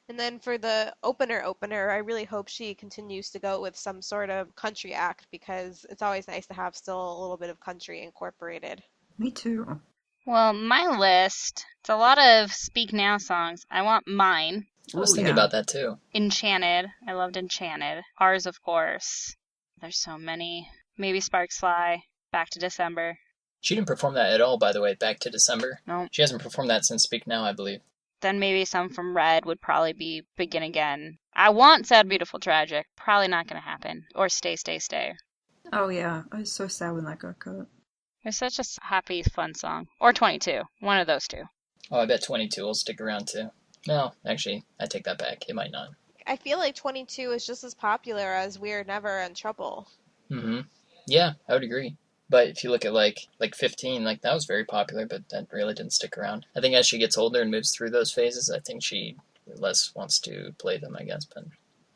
And then for the opener, I really hope she continues to go with some sort of country act because it's always nice to have still a little bit of country incorporated. Me too. Well, my list, it's a lot of Speak Now songs. I want mine. I was Ooh, thinking yeah. about that too. Enchanted. I loved Enchanted. Ours, of course. There's so many. Maybe Sparks Fly. Back to December. She didn't perform that at all, by the way, Back to December. No. She hasn't performed that since Speak Now, I believe. Then maybe some from Red would probably be Begin Again. I want Sad, Beautiful, Tragic. Probably not going to happen. Or Stay, Stay, Stay. Oh yeah, I was so sad when that got cut. It's such a happy, fun song. Or 22. One of those two. Oh, I bet 22 will stick around too. No, actually, I take that back. It might not. I feel like 22 is just as popular as We're Never in Trouble. Mm-hmm. Yeah, I would agree. But if you look at like 15, like that was very popular, but that really didn't stick around. I think as she gets older and moves through those phases, I think she less wants to play them, I guess. But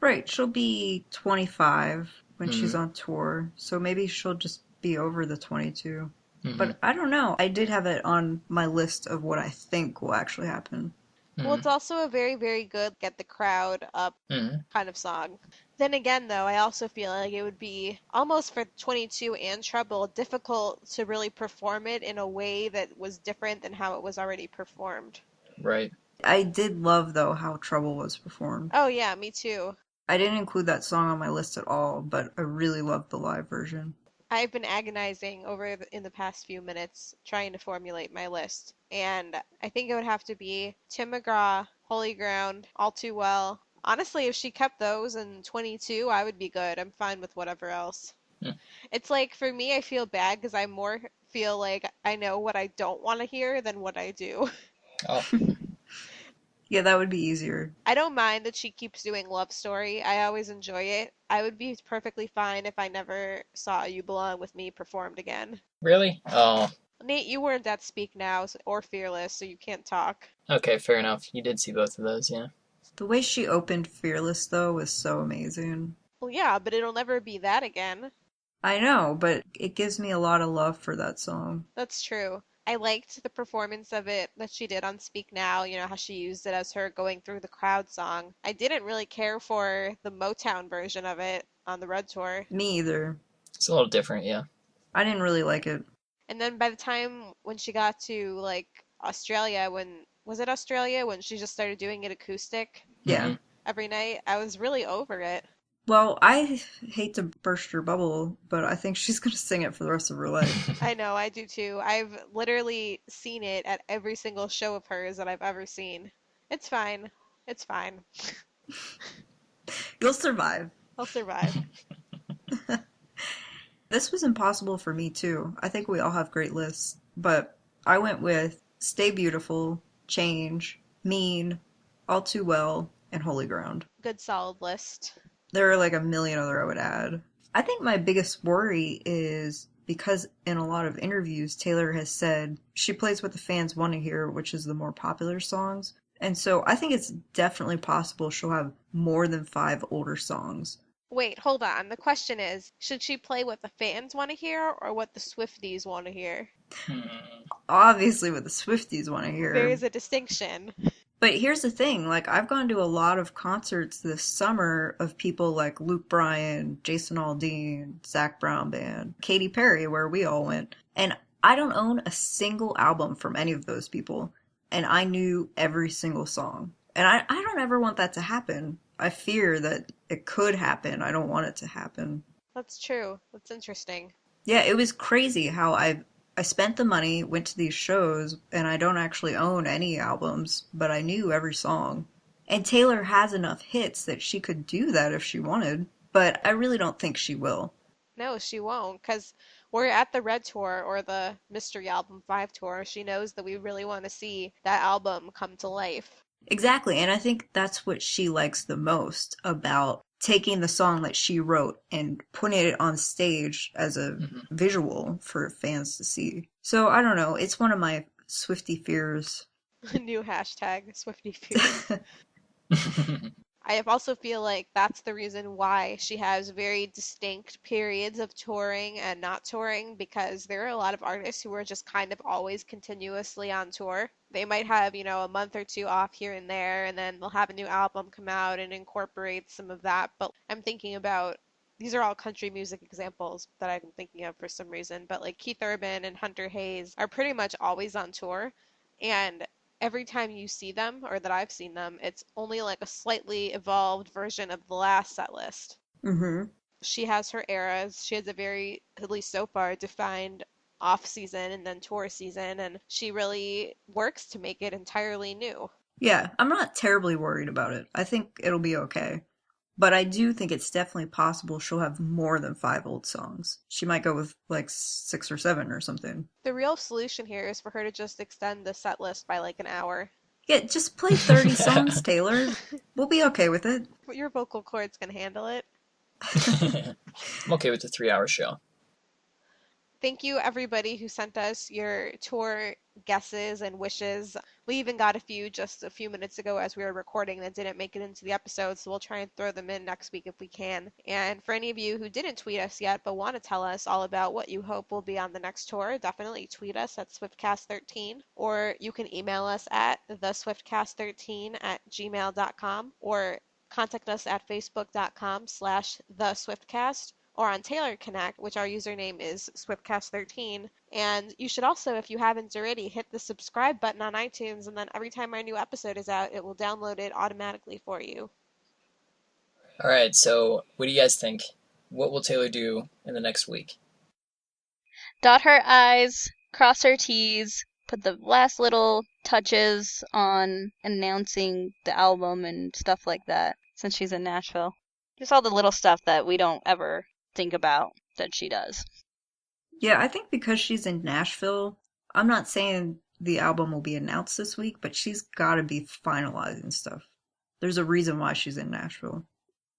Right, she'll be 25 when she's Mhm. on tour, so maybe she'll just be over the 22. Mhm. But I don't know. I did have it on my list of what I think will actually happen. Well, it's also a very, very good get the crowd up Mhm. kind of song. Then again, though, I also feel like it would be almost for 22 and Trouble difficult to really perform it in a way that was different than how it was already performed. Right. I did love, though, how Trouble was performed. Oh, yeah, me too. I didn't include that song on my list at all, but I really loved the live version. I've been agonizing in the past few minutes trying to formulate my list, and I think it would have to be Tim McGraw, Holy Ground, All Too Well. Honestly, if she kept those in 22, I would be good. I'm fine with whatever else. Hmm. It's like, for me, I feel bad because I more feel like I know what I don't want to hear than what I do. Oh, Yeah, that would be easier. I don't mind that she keeps doing Love Story. I always enjoy it. I would be perfectly fine if I never saw You Belong With Me performed again. really? Oh, Nate, you weren't at Speak Now or Fearless, so you can't talk. okay, fair enough. You did see both of those, yeah. The way she opened Fearless, though, was so amazing. Well, yeah, but it'll never be that again. I know, but it gives me a lot of love for that song. That's true. I liked the performance of it that she did on Speak Now, how she used it as her going through the crowd song. I didn't really care for the Motown version of it on the Red Tour. Me either. It's a little different, yeah. I didn't really like it. And then by the time when she got to like Australia, was it Australia when she just started doing it acoustic Yeah. Mhm. every night? I was really over it. Well, I hate to burst your bubble, but I think she's going to sing it for the rest of her life. I know, I do too. I've literally seen it at every single show of hers that I've ever seen. It's fine. It's fine. You'll survive. I'll survive. This was impossible for me, too. I think we all have great lists, but I went with Stay Beautiful, Change, Mean, All Too Well, and Holy Ground. Good solid list. There are like a million other I would add. I think my biggest worry is because in a lot of interviews, Taylor has said she plays what the fans want to hear, which is the more popular songs. And so I think it's definitely possible she'll have more than 5 older songs. Wait, hold on. The question is, should she play what the fans want to hear or what the Swifties want to hear? Hmm. Obviously, what the Swifties want to hear. There is a distinction. But here's the thing, like I've gone to a lot of concerts this summer of people like Luke Bryan, Jason Aldean, Zach Brown Band, Katy Perry, where we all went. And I don't own a single album from any of those people. And I knew every single song. And I don't ever want that to happen. I fear that it could happen. I don't want it to happen. That's true. That's interesting. Yeah, it was crazy how I spent the money, went to these shows, and I don't actually own any albums, but I knew every song. And Taylor has enough hits that she could do that if she wanted, but I really don't think she will. No, she won't, because we're at the Red Tour or the Mystery Album 5 tour. She knows that we really want to see that album come to life. Exactly, and I think that's what she likes the most about taking the song that she wrote and putting it on stage as a visual for fans to see. So I don't know, it's one of my Swiftie fears. New hashtag, Swiftie Fears. I also feel like that's the reason why she has very distinct periods of touring and not touring, because there are a lot of artists who are just kind of always continuously on tour. They might have, a month or two off here and there, and then they'll have a new album come out and incorporate some of that. But I'm thinking about, these are all country music examples that I'm thinking of for some reason, but like Keith Urban and Hunter Hayes are pretty much always on tour. And every time you see them, or that I've seen them, it's only like a slightly evolved version of the last set list. Mm-hmm. She has her eras. She has a very, at least so far, defined off season and then tour season, and she really works to make it entirely new. Yeah, I'm not terribly worried about it. I think it'll be okay. But I do think it's definitely possible she'll have more than 5 old songs. She might go with like 6 or 7 or something. The real solution here is for her to just extend the set list by like an hour. Yeah, just play 30 songs, Taylor. We'll be okay with it. But your vocal cords can handle it. I'm okay with the 3-hour show. Thank you, everybody who sent us your tour guesses and wishes. We even got a few just a few minutes ago as we were recording that didn't make it into the episode, so we'll try and throw them in next week if we can. And for any of you who didn't tweet us yet but want to tell us all about what you hope will be on the next tour, definitely tweet us at Swiftcast13, or you can email us at theswiftcast13@gmail.com, or contact us at facebook.com/theswiftcast, or on Taylor Connect, which our username is Swiftcast13. And you should also, if you haven't already, hit the subscribe button on iTunes, and then every time our new episode is out, it will download it automatically for you. All right, so what do you guys think? What will Taylor do in the next week? Dot her I's, cross her T's, put the last little touches on announcing the album and stuff like that, since she's in Nashville. Just all the little stuff that we don't ever think about that she does. Yeah, I think because she's in Nashville, I'm not saying the album will be announced this week, but she's got to be finalizing stuff. There's a reason why she's in Nashville.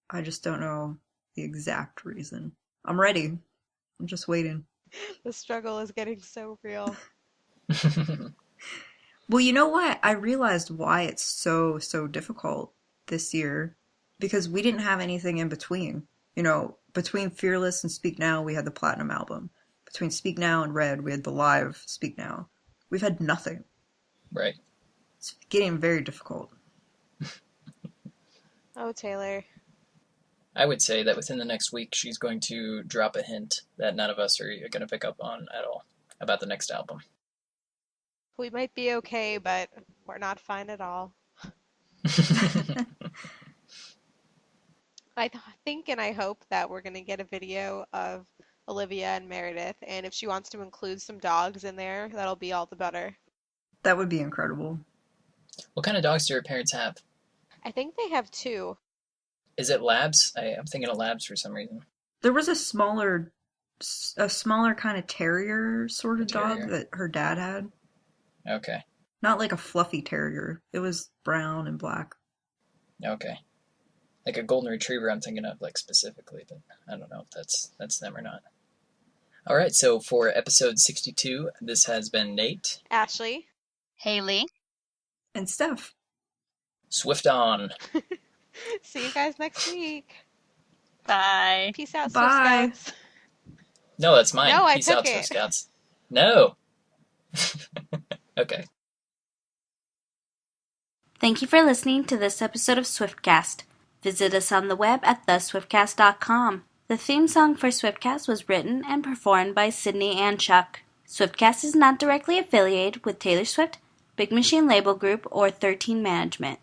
I just don't know the exact reason. I'm ready. I'm just waiting. The struggle is getting so real. Well, you know what? I realized why it's so difficult this year, because we didn't have anything in between. You know, between Fearless and Speak Now, we had the Platinum album. Between Speak Now and Red, we had the live Speak Now. We've had nothing. Right. It's getting very difficult. Oh, Taylor. I would say that within the next week, she's going to drop a hint that none of us are going to pick up on at all about the next album. We might be okay, but we're not fine at all. I think and I hope that we're going to get a video of Olivia and Meredith, and if she wants to include some dogs in there, that'll be all the better. That would be incredible. What kind of dogs do your parents have? I think they have 2. Is it labs? I'm thinking of labs for some reason. There was a smaller kind of terrier sort of Terrier. dog that her dad had. Okay. Not like a fluffy terrier. It was brown and black. Okay. Like a golden retriever I'm thinking of, like, specifically, but I don't know if that's them or not. All right, so for episode 62, this has been Nate. Ashley. Haley. And Steph. Swift on. See you guys next week. Bye. Peace out, Bye. Swift Scouts. No, that's mine. No, I Peace took out, it. Swift Scouts. No. Okay. Thank you for listening to this episode of Swiftcast. Visit us on the web at theswiftcast.com. The theme song for Swiftcast was written and performed by Sydney and Chuck. Swiftcast is not directly affiliated with Taylor Swift, Big Machine Label Group, or 13 Management.